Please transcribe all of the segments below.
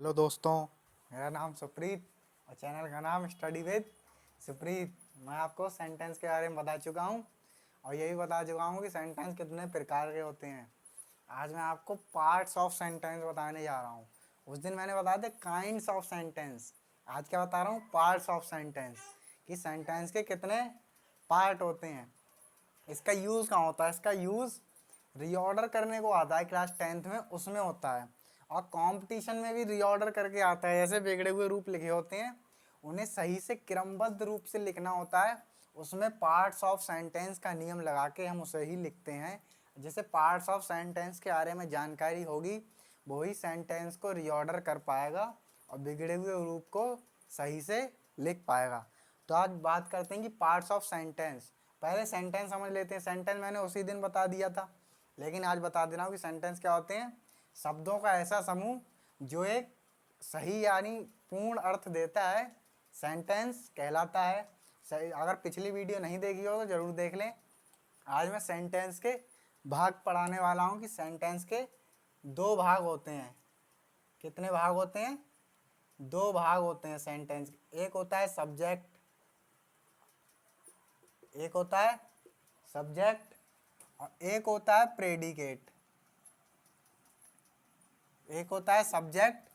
Hello दोस्तों, मेरा नाम सुप्रीत और चैनल का नाम स्टडी विद सुप्रीत। मैं आपको सेंटेंस के बारे में बता चुका हूँ और यही बता चुका हूँ कि सेंटेंस कितने प्रकार के होते हैं। आज मैं आपको पार्ट्स ऑफ सेंटेंस बताने जा रहा हूँ। उस दिन मैंने बताया था काइंड्स ऑफ सेंटेंस, आज क्या बता रहा हूँ पार्ट्स ऑफ सेंटेंस, कि सेंटेंस के कितने पार्ट होते हैं। इसका यूज़ कहाँ होता है? इसका यूज़ रीऑर्डर करने को आता है क्लास 10th में, उसमें होता है। और कंपटीशन में भी रीऑर्डर करके आता है। जैसे बिगड़े हुए रूप लिखे होते हैं, उन्हें सही से क्रमबद्ध रूप से लिखना होता है। उसमें पार्ट्स ऑफ सेंटेंस का नियम लगा के हम उसे ही लिखते हैं। जैसे पार्ट्स ऑफ सेंटेंस के बारे में जानकारी होगी, वही सेंटेंस को रीऑर्डर कर पाएगा और बिगड़े हुए रूप को सही से लिख पाएगा। तो आज बात करते हैं कि पार्ट्स ऑफ सेंटेंस। पहले सेंटेंस समझ लेते हैं। सेंटेंस मैंने उसी दिन बता दिया था, लेकिन आज बता दे रहा हूँ कि सेंटेंस क्या होते हैं। शब्दों का ऐसा समूह जो एक सही यानी पूर्ण अर्थ देता है, सेंटेंस कहलाता है। सही, अगर पिछली वीडियो नहीं देखी हो तो ज़रूर देख लें। आज मैं सेंटेंस के भाग पढ़ाने वाला हूँ कि सेंटेंस के दो भाग होते हैं। कितने भाग होते हैं? दो भाग होते हैं सेंटेंस। एक होता है सब्जेक्ट, एक होता है सब्जेक्ट और एक होता है प्रेडिकेट। एक होता है सब्जेक्ट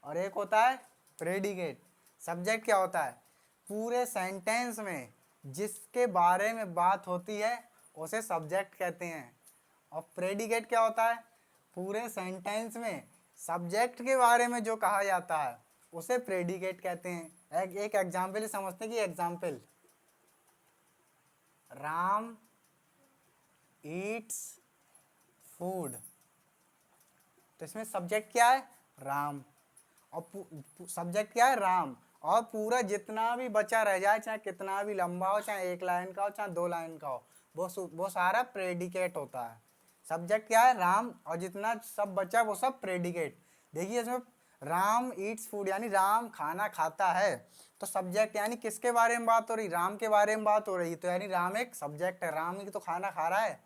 और एक होता है प्रेडिकेट। सब्जेक्ट क्या होता है? पूरे सेंटेंस में जिसके बारे में बात होती है उसे सब्जेक्ट कहते हैं। और प्रेडिकेट क्या होता है? पूरे सेंटेंस में सब्जेक्ट के बारे में जो कहा जाता है उसे प्रेडिकेट कहते हैं। एक एग्जाम्पल ही समझते हैं कि एग्जाम्पल, राम ईट्स फूड। तो इसमें सब्जेक्ट क्या है? राम। और सब्जेक्ट क्या है? राम। और पूरा जितना भी बचा रह जाए, चाहे कितना भी लंबा हो, चाहे एक लाइन का हो, चाहे 2 लाइन का हो, वो सारा प्रेडिकेट होता है। सब्जेक्ट क्या है? राम। और जितना सब बचा वो सब प्रेडिकेट। देखिए इसमें राम ईट्स फूड यानी राम खाना खाता है। तो सब्जेक्ट यानी किसके बारे में बात हो रही? राम के बारे में बात हो रही। तो यानी राम एक सब्जेक्ट है, राम ही तो खाना खा रहा है।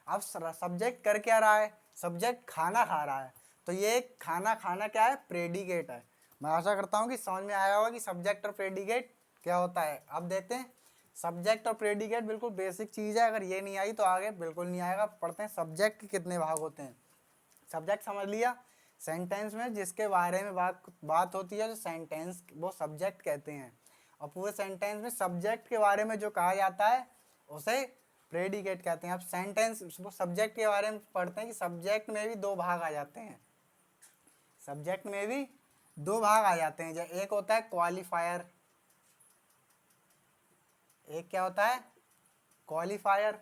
अब सब्जेक्ट कर क्या रहा है? सब्जेक्ट खाना खा रहा है। तो ये खाना खाना क्या है? प्रेडिकेट है। मैं आशा करता हूँ कि समझ में आया होगा कि सब्जेक्ट और प्रेडिकेट क्या होता है। अब देखते हैं। सब्जेक्ट और प्रेडिकेट बिल्कुल बेसिक चीज़ है, अगर ये नहीं आई तो आगे बिल्कुल नहीं आएगा। पढ़ते हैं सब्जेक्ट के कितने भाग होते हैं। सब्जेक्ट समझ लिया, सेंटेंस में जिसके बारे में बात होती है जो सेंटेंस, वो सब्जेक्ट कहते हैं। और पूरे सेंटेंस में सब्जेक्ट के बारे में जो कहा जाता है उसे प्रेडिकेट कहते हैं। अब सेंटेंस वो सब्जेक्ट के बारे में पढ़ते हैं कि सब्जेक्ट में भी दो भाग आ जाते हैं। सब्जेक्ट में भी दो भाग आ जाते हैं। एक होता है क्वालिफायर, एक क्या होता है? क्वालिफायर।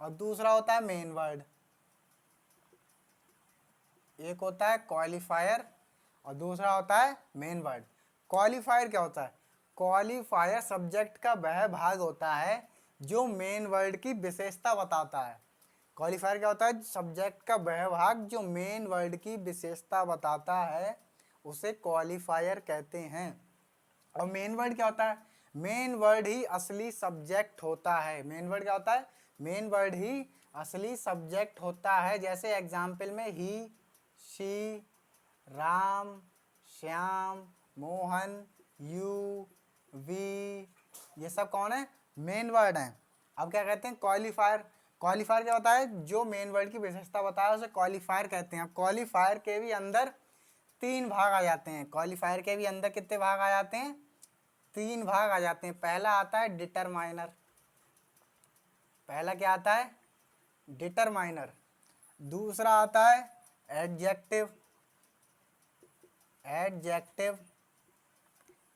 और दूसरा होता है मेन वर्ड। एक होता है क्वालिफायर और दूसरा होता है मेन वर्ड। क्वालिफायर क्या होता है? क्वालिफायर सब्जेक्ट का वह भाग होता है जो मेन वर्ड की विशेषता बताता है। क्वालिफायर क्या होता है? सब्जेक्ट का वह भाग जो मेन वर्ड की विशेषता बताता है, उसे क्वालिफायर कहते हैं। और मेन वर्ड क्या होता है? मेन वर्ड ही असली सब्जेक्ट होता है। मेन वर्ड क्या होता है? मेन वर्ड ही असली सब्जेक्ट होता है। जैसे एग्जाम्पल में he, she, Ram, Shyam, Mohan, you, we, ये सब कौन है? मेन वर्ड हैं। अब क्या कहते हैं? क्वालिफायर। क्वालिफायर क्या होता है? जो मेन वर्ड की विशेषता बताया उसे क्वालिफायर कहते हैं। अब क्वालिफायर के भी अंदर तीन भाग आ जाते हैं। क्वालिफायर के भी अंदर कितने भाग आ जाते हैं? तीन भाग आ जाते हैं। पहला आता है डिटरमाइनर। पहला क्या आता है? डिटरमाइनर। दूसरा आता है एडजेक्टिव, एडजेक्टिव।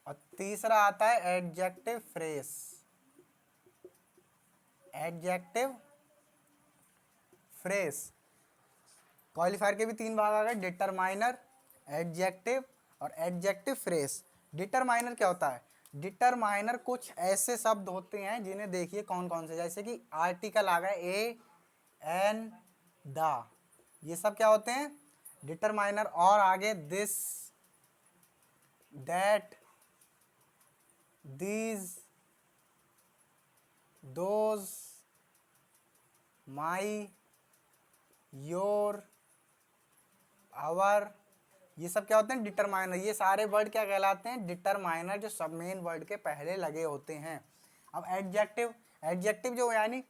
और तीसरा आता है adjective phrase, adjective phrase. Qualifier के भी तीन भाग आ गए, डिटरमाइनर, एडजेक्टिव और एडजेक्टिव फ्रेज। डिटरमाइनर क्या होता है? डिटरमाइनर कुछ ऐसे शब्द होते हैं जिन्हें देखिए कौन कौन से, जैसे कि आर्टिकल आ गए ए, एन, द, ये सब क्या होते हैं? डिटरमाइनर। और आगे this, that, these, those, my, your, our, ये सब क्या होते हैं, डिटरमाइनर। ये सारे वर्ड क्या कहलाते हैं, डिटरमाइनर, जो सब मेन वर्ड के पहले लगे होते हैं। अब एडजेक्टिव, एडजेक्टिव जो यानी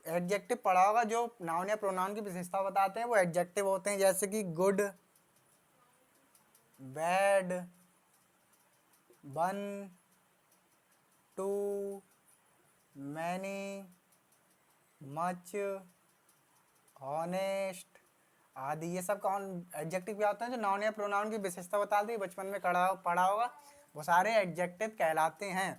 एडजेक्टिव पढ़ा होगा, जो नाउन या प्रोनाउन की विशेषता बताते हैं वो एडजेक्टिव होते हैं, जैसे कि good, bad, one, two, many, much, honest आदि। ये सब कौन एडजेक्टिव क्या होते हैं, जो नाउन या प्रोनाउन की विशेषता बताते हैं, बचपन में पढ़ा होगा, वो सारे एडजेक्टिव कहलाते हैं।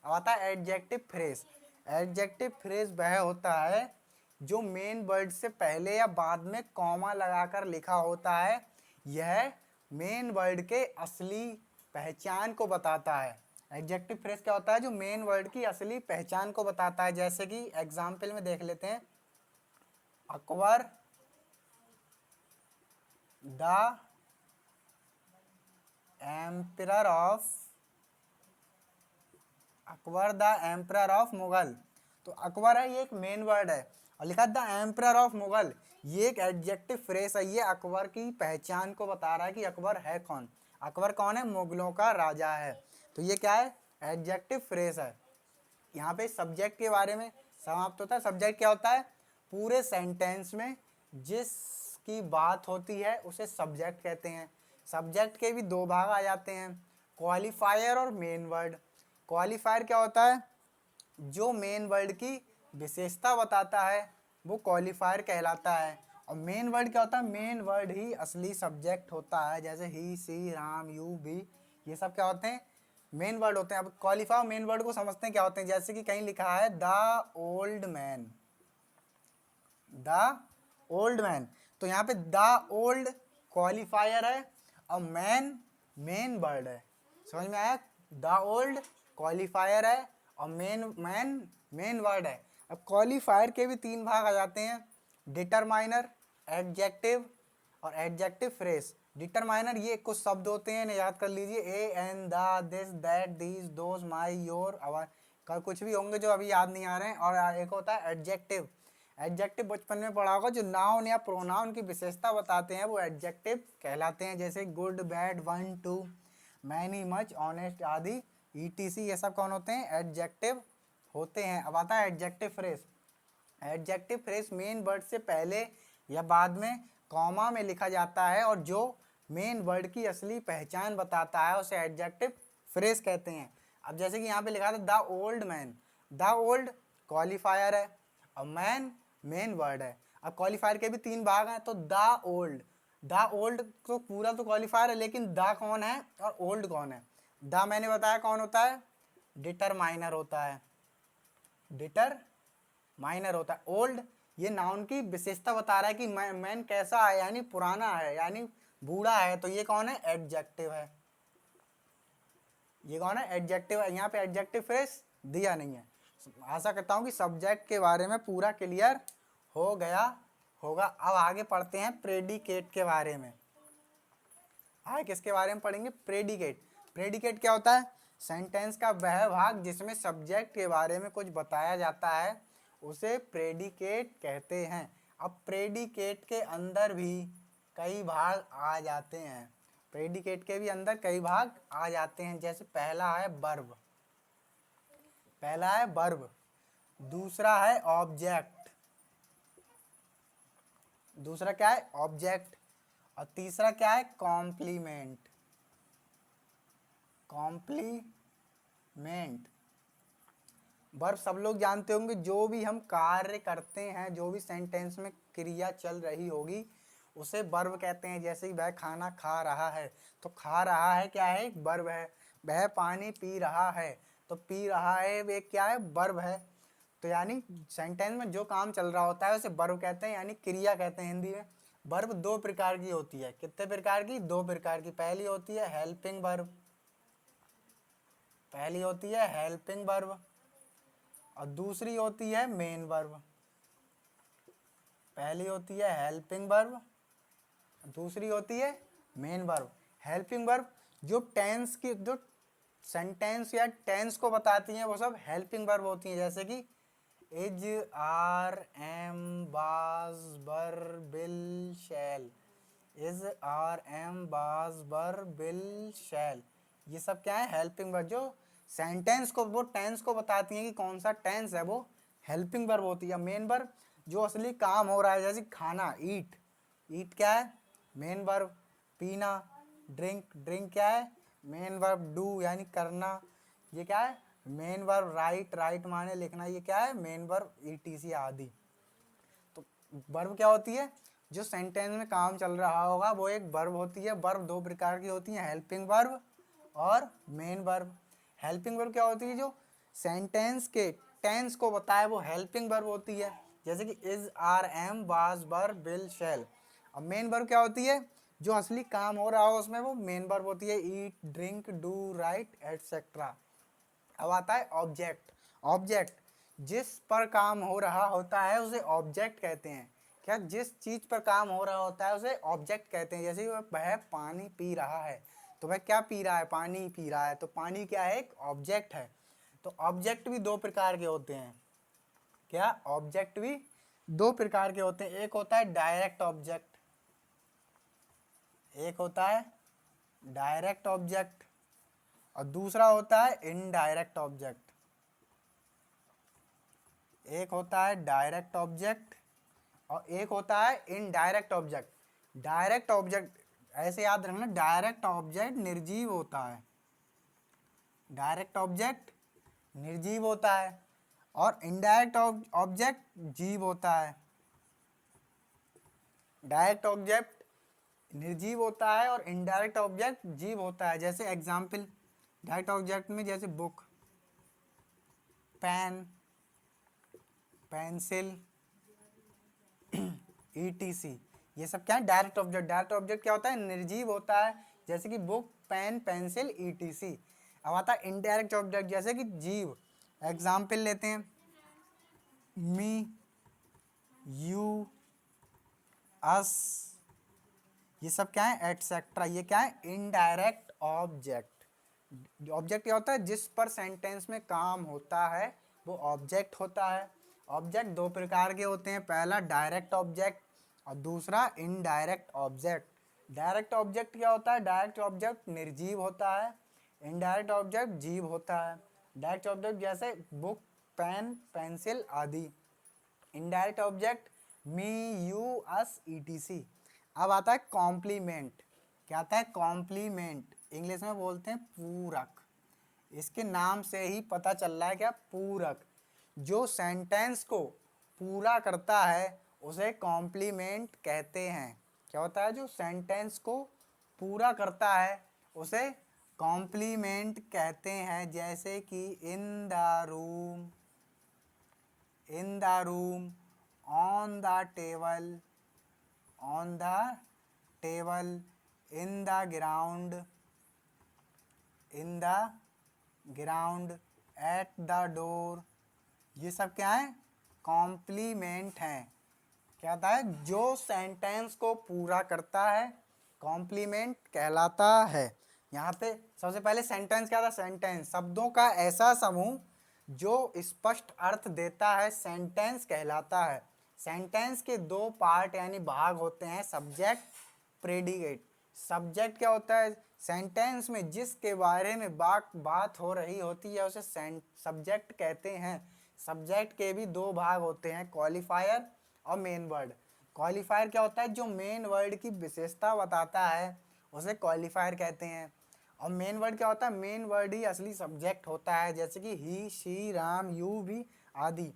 अब आता है एडजेक्टिव फ्रेज। एडजेक्टिव फ्रेज वह होता है जो मेन वर्ड से पहले या बाद में कॉमा लगाकर लिखा होता है। यह मेन वर्ड के असली पहचान को बताता है। एडजेक्टिव फ्रेज क्या होता है, जो मेन वर्ड की असली पहचान को बताता है। जैसे कि एग्जाम्पल में देख लेते हैं, Akbar the emperor of, Akbar the emperor of Mughal. तो अकबर है, ये एक मेन वर्ड है, और लिखा द एम्परर ऑफ मुगल, ये एक एडजेक्टिव फ्रेज है। ये अकबर की पहचान को बता रहा है कि अकबर है कौन। अकबर कौन है, मुगलों का राजा है। तो ये क्या है, एडजेक्टिव फ्रेज है। यहाँ पे सब्जेक्ट के बारे में समाप्त होता है। सब्जेक्ट क्या होता है, पूरे सेंटेंस में जिसकी बात होती है उसे सब्जेक्ट कहते हैं। सब्जेक्ट के भी दो भाग आ जाते हैं, क्वालिफायर और मेन वर्ड। क्वालिफायर क्या होता है, जो मेन वर्ड की विशेषता बताता है वो क्वालिफायर कहलाता है। और मेन वर्ड क्या होता है, मेन वर्ड ही असली सब्जेक्ट होता है। जैसे ही, सी, राम, यू, भी, ये सब क्या होते हैं, मेन वर्ड होते हैं। अब क्वालिफायर मेन वर्ड को समझते हैं क्या होते हैं। जैसे कि कहीं लिखा है the old man, the old man, तो यहाँ पे द ओल्ड क्वालिफायर है और मैन मेन वर्ड है। समझ में आया, द ओल्ड क्वालिफायर है और मैन मेन वर्ड है। अब क्वालिफायर के भी तीन भाग आ जाते हैं, डिटरमाइनर, एडजेक्टिव और एडजेक्टिव फ्रेज। डिटरमाइनर ये कुछ शब्द होते हैं, याद कर लीजिए, a, an, the, this, that, these, those, my, your, our, का कुछ भी होंगे जो अभी याद नहीं आ रहे हैं। और एक होता है एडजेक्टिव। एडजेक्टिव बचपन में पढ़ा होगा, जो नाउन या प्रोनाउन की विशेषता बताते हैं वो एडजेक्टिव कहलाते हैं। जैसे good, bad, one, two, many, much, honest आदि, ईटीसी, ये सब कौन होते हैं, एडजेक्टिव होते हैं। अब आता है adjective phrase. Adjective phrase main word से पहले या बाद में कॉमा में लिखा जाता है और जो मेन वर्ड की असली पहचान बताता है उसे एडजेक्टिव फ्रेज कहते हैं। अब जैसे कि यहाँ पे लिखा था the old man, the old qualifier है और मैन मेन वर्ड है। अब क्वालिफायर के भी तीन भाग हैं, तो द ओल्ड, द ओल्ड तो पूरा तो क्वालिफायर है, लेकिन द कौन है और ओल्ड कौन है। द मैंने बताया कौन होता है, डिटरमाइनर होता है, डिटरमाइनर होता है। ओल्ड ये नाउन की विशेषता बता रहा है कि मैन कैसा है, यानी पुराना है, यानी बूढ़ा है, तो ये कौन है, एडजेक्टिव है। ये कौन है, एडजेक्टिव है। यहाँ पे एडजेक्टिव फ्रेज दिया नहीं है। आशा करता हूँ कि सब्जेक्ट के बारे में पूरा क्लियर हो गया होगा। अब आगे पढ़ते हैं प्रेडिकेट के बारे में। आगे किसके बारे में पढ़ेंगे, प्रेडिकेट। प्रेडिकेट क्या होता है, सेंटेंस का वह भाग जिसमें सब्जेक्ट के बारे में कुछ बताया जाता है उसे प्रेडिकेट कहते हैं। अब प्रेडिकेट के अंदर भी कई भाग आ जाते हैं, प्रेडिकेट के भी अंदर कई भाग आ जाते हैं। जैसे पहला है वर्ब, पहला है वर्ब, दूसरा है ऑब्जेक्ट, दूसरा क्या है, ऑब्जेक्ट, और तीसरा क्या है, कॉम्प्लीमेंट, कॉम्प्लीमेंट। वर्ब सब लोग जानते होंगे, जो भी हम कार्य करते हैं, जो भी सेंटेंस में क्रिया चल रही होगी उसे वर्ब कहते हैं। जैसे कि वह खाना खा रहा है, तो खा रहा है क्या है, एक वर्ब है। वह पानी पी रहा है, तो पी रहा है वे क्या है, वर्ब है। तो यानी सेंटेंस में जो काम चल रहा होता है उसे वर्ब कहते हैं, यानी क्रिया कहते हैं हिंदी में। वर्ब दो प्रकार की होती है, कितने प्रकार की, दो प्रकार की। पहली होती है हेल्पिंग वर्ब, पहली होती है हेल्पिंग वर्ब और दूसरी होती है मेन वर्ब। पहली होती है हेल्पिंग वर्ब, दूसरी होती है मेन वर्ब। हेल्पिंग वर्ब जो टेंस की, जो सेंटेंस या टेंस को बताती हैं वो सब हेल्पिंग वर्ब होती हैं। जैसे कि is, are, am, was, were, will, shall, is, are, am, was, were, bill, शैल, ये सब क्या है? Helping verb. जो सेंटेंस को, वो टेंस को बताती हैं कि कौन सा टेंस है, वो हेल्पिंग वर्ब होती है। मेन वर्ब जो असली काम हो रहा है, जैसे खाना, ईट, ईट क्या है? Main verb. पीना, ड्रिंक, ड्रिंक क्या है? Main verb. डू यानी करना, ये क्या है? Main verb. राइट, राइट माने लिखना, ये क्या है? Main verb. ईटीसी आदि। तो वर्ब क्या होती है? जो सेंटेंस में काम चल रहा होगा वो एक वर्ब होती है। वर्ब दो प्रकार की होती है, हेल्पिंग वर्ब और मेन वर्ब। हेल्पिंग वर्ब क्या होती है? जो सेंटेंस के टेंस को बताए, वो हेल्पिंग वर्ब होती है। जैसे कि is, are, am, was, were, will, shall. अब मेन वर्ब क्या होती है? जो असली काम हो रहा हो उसमें, वो मेन वर्ब होती है। ईट, ड्रिंक, डू, राइट, एटसेट्रा। अब आता है ऑब्जेक्ट। ऑब्जेक्ट जिस पर काम हो रहा होता है उसे ऑब्जेक्ट कहते हैं। क्या? जिस चीज पर काम हो रहा होता है उसे ऑब्जेक्ट कहते हैं। जैसे वह पानी पी रहा है, तो वह क्या पी रहा है? पानी पी रहा है। तो पानी क्या है? एक ऑब्जेक्ट है। तो ऑब्जेक्ट भी दो प्रकार के होते हैं। क्या? ऑब्जेक्ट भी दो प्रकार के होते हैं। एक होता है डायरेक्ट ऑब्जेक्ट, एक होता है डायरेक्ट ऑब्जेक्ट, और दूसरा होता है इनडायरेक्ट ऑब्जेक्ट। एक होता है डायरेक्ट ऑब्जेक्ट और एक होता है इनडायरेक्ट ऑब्जेक्ट। डायरेक्ट ऑब्जेक्ट ऐसे याद रखना, डायरेक्ट ऑब्जेक्ट निर्जीव होता है। डायरेक्ट ऑब्जेक्ट निर्जीव होता है और इनडायरेक्ट ऑब्जेक्ट जीव होता है। डायरेक्ट ऑब्जेक्ट निर्जीव होता है और इनडायरेक्ट ऑब्जेक्ट जीव होता है। जैसे एग्जाम्पल डायरेक्ट ऑब्जेक्ट में, जैसे बुक, पेन, पेंसिल, ईटीसी, ये सब क्या है? Direct object. डायरेक्ट ऑब्जेक्ट क्या होता है? निर्जीव होता है, जैसे कि बुक, पेन, पेंसिल, ईटीसी। अब आता है इनडायरेक्ट ऑब्जेक्ट, जैसे कि जीव। एग्जाम्पल लेते हैं, मी, यू, अस, ये सब क्या है? एटसेट्रा, ये क्या है? Indirect object. ऑब्जेक्ट क्या होता है? जिस पर सेंटेंस में काम होता है वो ऑब्जेक्ट होता है। ऑब्जेक्ट दो प्रकार के होते हैं, पहला डायरेक्ट ऑब्जेक्ट और दूसरा इनडायरेक्ट ऑब्जेक्ट। डायरेक्ट ऑब्जेक्ट क्या होता है? डायरेक्ट ऑब्जेक्ट निर्जीव होता है, इनडायरेक्ट ऑब्जेक्ट जीव होता है। डायरेक्ट ऑब्जेक्ट जैसे बुक, पेन, पेंसिल आदि। Indirect object me, you, us, etc. अब आता है कॉम्प्लीमेंट। क्या आता है? कॉम्प्लीमेंट, इंग्लिश में बोलते हैं पूरक। इसके नाम से ही पता चल रहा है क्या? पूरक। जो सेंटेंस को पूरा करता है उसे कॉम्प्लीमेंट कहते हैं। क्या होता है? जो सेंटेंस को पूरा करता है उसे कॉम्प्लीमेंट कहते हैं। जैसे कि इन the room, in the room, on the table, on the table, in the ground, in the ground, at the door, ये सब क्या है? कॉम्प्लीमेंट हैं। क्या होता है? जो सेंटेंस को पूरा करता है कॉम्प्लीमेंट कहलाता है। यहाँ पे सबसे पहले सेंटेंस क्या था? सेंटेंस शब्दों का ऐसा समूह जो स्पष्ट अर्थ देता है सेंटेंस कहलाता है। सेंटेंस के दो पार्ट यानी भाग होते हैं, सब्जेक्ट, प्रेडिकेट। सब्जेक्ट क्या होता है? सेंटेंस में जिसके बारे में बात हो रही होती है उसे सब्जेक्ट कहते हैं। सब्जेक्ट के भी दो भाग होते हैं, क्वालिफायर और मेन वर्ड। क्वालिफायर क्या होता है? जो मेन वर्ड की विशेषता बताता है उसे क्वालिफायर कहते हैं। और मेन वर्ड क्या होता है? मेन वर्ड ही असली सब्जेक्ट होता है, जैसे कि ही, शी, राम, यू भी आदि।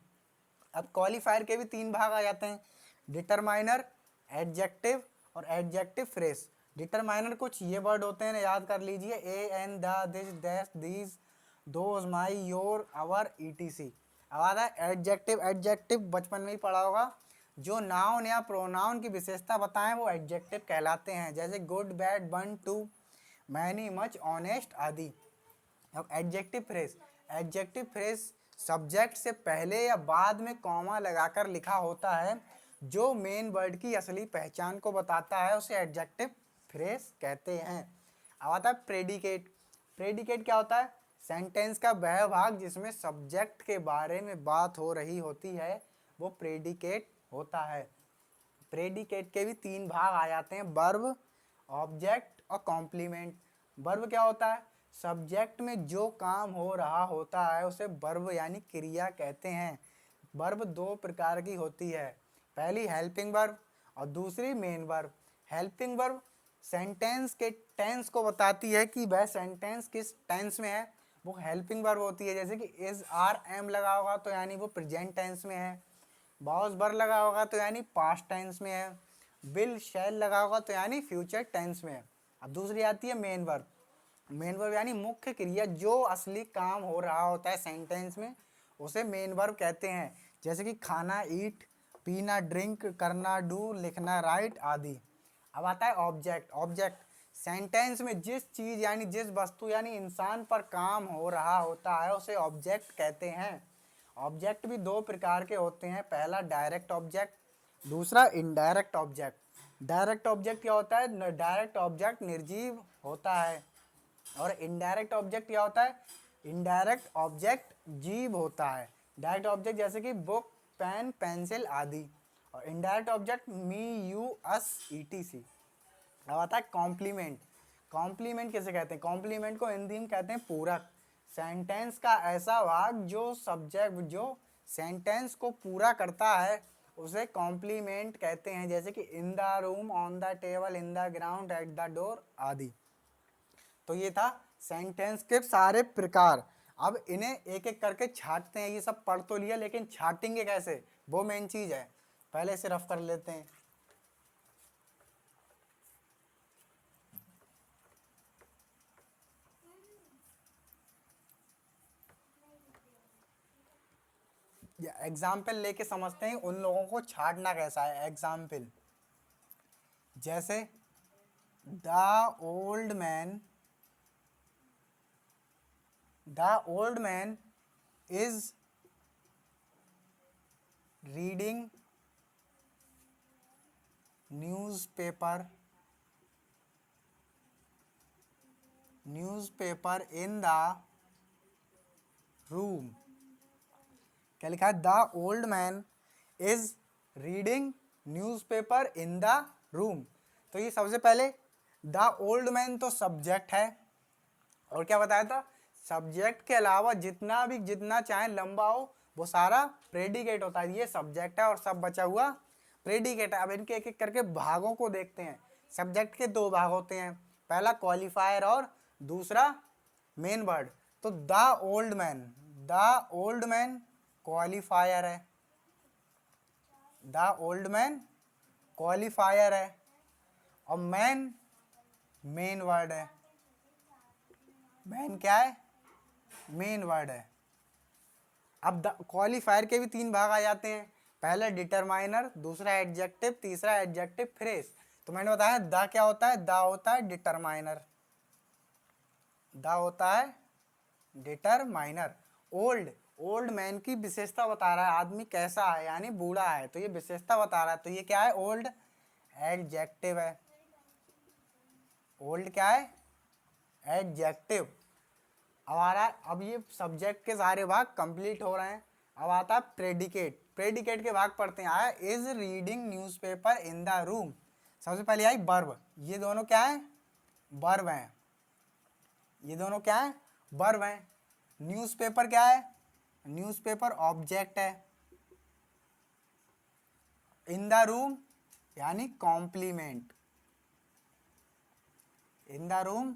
अब क्वालिफायर के भी तीन भाग आ जाते हैं, डिटरमाइनर, एडजेक्टिव और एडजेक्टिव फ्रेज। डिटरमाइनर कुछ ये वर्ड होते हैं, याद कर लीजिए, a, an, the, this, that, these, those, my, your, our, etc. अब आता है एडजेक्टिव। एडजेक्टिव बचपन में ही पढ़ा होगा, जो नाउन या प्रोनाउन की विशेषता बताएं वो एडजेक्टिव कहलाते हैं, जैसे good, bad, one, two, many, much, honest आदि। अब adjective phrase. Adjective phrase subject से पहले या बाद में कॉमा लगाकर लिखा होता है, जो मेन वर्ड की असली पहचान को बताता है उसे एडजेक्टिव फ्रेज कहते हैं। अब आता है प्रेडिकेट। प्रेडिकेट क्या होता है? सेंटेंस का वह भाग जिसमें सब्जेक्ट के बारे में बात हो रही होती है वो प्रेडिकेट होता है। प्रेडिकेट के भी 3 भाग आ जाते हैं, वर्ब, ऑब्जेक्ट और कॉम्प्लीमेंट। वर्ब क्या होता है? सब्जेक्ट में जो काम हो रहा होता है उसे वर्ब यानी क्रिया कहते हैं। वर्ब 2 प्रकार की होती है, पहली हेल्पिंग वर्ब और दूसरी main verb. Helping verb sentence के टेंस को बताती है कि वह सेंटेंस किस टेंस में है, वो हेल्पिंग वर्ब होती है। जैसे कि इज आर एम लगा होगा तो यानी वो प्रेजेंट टेंस में है, वाज वर लगा होगा तो यानी पास्ट टेंस में है, विल शैल लगा होगा तो यानी फ्यूचर टेंस में है। अब दूसरी आती है मेन वर्ब। मेन वर्ब यानी मुख्य क्रिया, जो असली काम हो रहा होता है सेंटेंस में उसे मेन वर्ब कहते हैं। जैसे कि खाना ईट, पीना ड्रिंक, करना डू, लिखना राइट आदि। अब आता है ऑब्जेक्ट। ऑब्जेक्ट सेंटेंस में जिस चीज यानी जिस वस्तु यानी इंसान पर काम हो रहा होता है उसे ऑब्जेक्ट कहते हैं। ऑब्जेक्ट भी 2 प्रकार के होते हैं, पहला डायरेक्ट ऑब्जेक्ट, दूसरा इनडायरेक्ट ऑब्जेक्ट। डायरेक्ट ऑब्जेक्ट क्या होता है? डायरेक्ट ऑब्जेक्ट निर्जीव होता है। और इनडायरेक्ट ऑब्जेक्ट क्या होता है? इनडायरेक्ट ऑब्जेक्ट जीव होता है। डायरेक्ट ऑब्जेक्ट जैसे कि बुक, पेन, पेंसिल आदि। और indirect object me, you, us, etc. अब आता है कॉम्प्लीमेंट। कॉम्प्लीमेंट किसे कहते हैं? कॉम्प्लीमेंट को हिंदी में कहते हैं पूरक। सेंटेंस का ऐसा भाग जो सब्जेक्ट जो सेंटेंस को पूरा करता है उसे कॉम्प्लीमेंट कहते हैं। जैसे कि इन the room, on the table, in the ground, at the door आदि। तो ये था सेंटेंस के सारे प्रकार। अब इन्हें एक एक करके छांटते हैं। ये सब पढ़ तो लिया लेकिन छांटेंगे कैसे, वो मेन चीज है। पहले इसे रफ कर लेते हैं। एग्जाम्पल लेके समझते हैं उन लोगों को छांटना कैसा है। एग्जाम्पल जैसे the old man is reading newspaper in the room. क्या लिखा है? The old man is reading newspaper in the room. तो ये सबसे पहले द ओल्ड मैन तो सब्जेक्ट है, और क्या बताया था? सब्जेक्ट के अलावा जितना चाहे लंबा हो वो सारा प्रेडिकेट होता है। ये सब्जेक्ट है और सब बचा हुआ प्रेडिकेट है। अब इनके एक एक करके भागों को देखते हैं। सब्जेक्ट के 2 भाग होते हैं, पहला क्वालिफायर और दूसरा मेन वर्ड। तो द ओल्ड मैन क्वालिफायर है, द ओल्ड मैन क्वालिफायर है, और मैन मेन वर्ड है। मैन क्या है? मेन वर्ड है। अब क्वालिफायर के भी 3 भाग आ जाते हैं, पहला डिटरमाइनर, दूसरा एडजेक्टिव, तीसरा एडजेक्टिव फ्रेज। तो मैंने बताया द क्या होता है? द होता है डिटरमाइनर, द होता है डिटरमाइनर। ओल्ड मैन की विशेषता बता रहा है, आदमी कैसा है यानी बूढ़ा है, तो ये विशेषता बता रहा है। तो ये क्या है? ओल्ड एडजेक्टिव है। ओल्ड क्या है? एडजेक्टिव। अब आ रहा है, अब ये सब्जेक्ट के सारे भाग कंप्लीट हो रहे हैं। अब आता है प्रेडिकेट। प्रेडिकेट के भाग पढ़ते हैं। आया is reading newspaper in the room. सबसे पहले आई वर्ब। ये दोनों क्या है? वर्ब हैं। ये दोनों क्या है? वर्ब हैं। न्यूज़पेपर क्या है? न्यूज़पेपर ऑब्जेक्ट है। इन द रूम यानी complement, in the room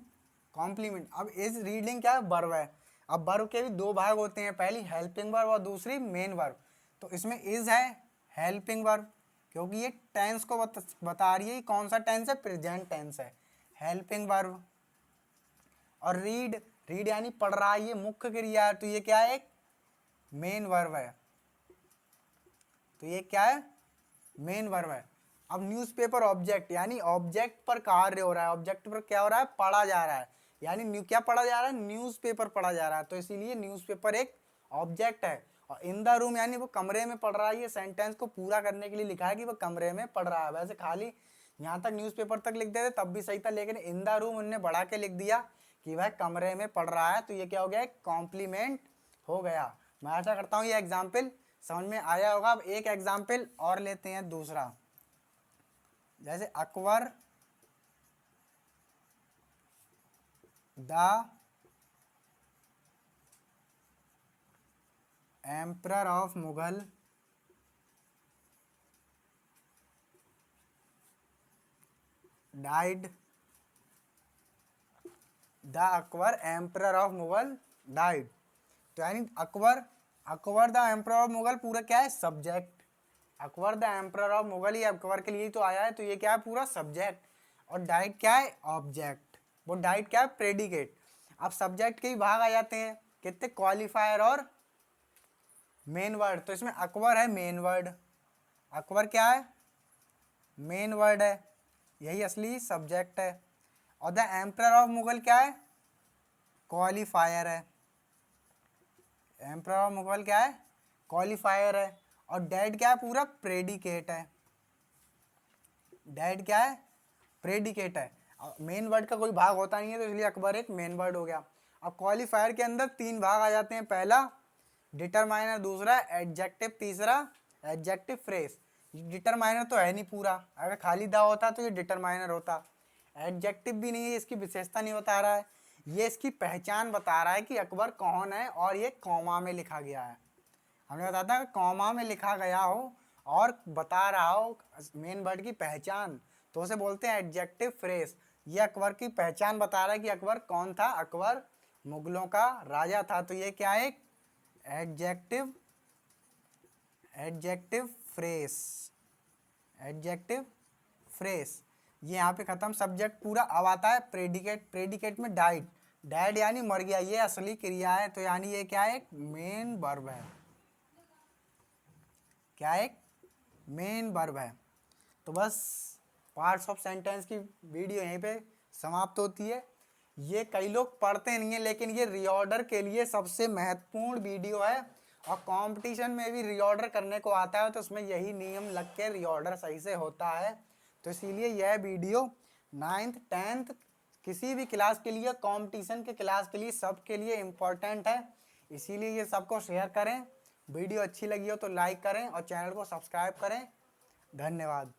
complement. अब इज रीडिंग क्या है? वर्ब है। अब वर्ब के भी 2 भाग होते हैं, पहली हेल्पिंग वर्ब और दूसरी मेन वर्ब। तो इसमें इज है हेल्पिंग वर्ब, क्योंकि ये टेंस को बता रही है कौन सा टेंस है, प्रेजेंट टेंस है, हेल्पिंग वर्ब। और रीड यानी पढ़ रहा है, ये मुख्य क्रिया है, तो ये क्या है? एक मेन वर्ब है। तो ये क्या है? मेन वर्ब है। अब न्यूज़पेपर ऑब्जेक्ट यानी ऑब्जेक्ट पर कार्य हो रहा है, ऑब्जेक्ट पर क्या हो रहा है? पढ़ा जा रहा है, यानी क्या पढ़ा जा रहा है? न्यूज़पेपर पढ़ा जा रहा है, तो इसीलिए न्यूज़पेपर एक ऑब्जेक्ट है। और इन द रूम यानी वो कमरे में पढ़ रहा है। ये सेंटेंस को पूरा करने के लिए लिखा है कि वो कमरे में पढ़ रहा है। वैसे खाली यहाँ तक न्यूज़पेपर तक लिख देते तब भी सही था, लेकिन इन द रूम उन्होंने बढ़ा के लिख दिया कि वह कमरे में पढ़ रहा है, तो ये क्या हो गया? एक कॉम्प्लीमेंट हो गया। मैं आशा करता हूँ ये एग्जाम्पल समझ में आया होगा। अब एक एग्जाम्पल और लेते हैं, दूसरा। जैसे Akbar the emperor of Mughal died, the Akbar emperor of Mughal died. तो यानी Akbar, Akbar the emperor of Mughal पूरा क्या है, subject. Akbar the emperor of Mughal, ये अकबर के लिए तो आया है, तो ये क्या है, पूरा सब्जेक्ट। और डाइड क्या है, ऑब्जेक्ट। वो डाइड क्या है, प्रेडिकेट। अब सब्जेक्ट के ही भाग आ जाते हैं कितने, क्वालिफायर और मेन वर्ड। तो इसमें अकबर है मेन वर्ड, अकबर क्या है, मेन वर्ड है, यही असली सब्जेक्ट है। और द एम्परर ऑफ मुगल क्या है, क्वालिफायर है। एम्परर ऑफ मुगल क्या है, क्वालिफायर है। और डेड क्या है, पूरा प्रेडिकेट है। डेड क्या है, प्रेडिकेट है। मेन वर्ड का कोई भाग होता नहीं है, तो इसलिए अकबर एक मेन वर्ड हो गया। अब क्वालिफायर के अंदर तीन भाग आ जाते हैं, पहला डिटरमाइनर, दूसरा एडजेक्टिव, तीसरा एडजेक्टिव फ्रेज। डिटरमाइनर तो है नहीं पूरा, अगर खाली दा होता तो ये डिटरमाइनर होता। एडजेक्टिव भी नहीं है, इसकी विशेषता नहीं बता रहा है, ये इसकी पहचान बता रहा है कि अकबर कौन है, और ये कॉमा में लिखा गया है। हमने बताया था कॉमा में लिखा गया हो और बता रहा हो मेन वर्ड की पहचान, तो उसे बोलते हैं एडजेक्टिव फ्रेज। ये अकबर की पहचान बता रहा है कि अकबर कौन था, अकबर मुगलों का राजा था। तो ये क्या है, adjective, adjective phrase, adjective phrase. ये यहाँ पे खत्म सब्जेक्ट पूरा। अब आता है प्रेडिकेट। प्रेडिकेट में डाइड, डाइड यानी मर गया, ये असली क्रिया है, तो यानी ये क्या है, एक मेन वर्ब है। क्या है, एक मेन वर्ब है। तो बस पार्ट्स ऑफ सेंटेंस की वीडियो यहीं पे समाप्त होती है। ये कई लोग पढ़ते नहीं है, लेकिन ये रीऑर्डर के लिए सबसे महत्वपूर्ण वीडियो है। और कंपटीशन में भी रीऑर्डर करने को आता है, तो उसमें यही नियम लग के रीऑर्डर सही से होता है। तो इसीलिए यह वीडियो 9th 10th किसी भी क्लास के लिए, कंपटीशन के क्लास के लिए, सबके लिए इम्पोर्टेंट है। इसीलिए ये सबको शेयर करें। वीडियो अच्छी लगी हो तो लाइक करें और चैनल को सब्सक्राइब करें। धन्यवाद।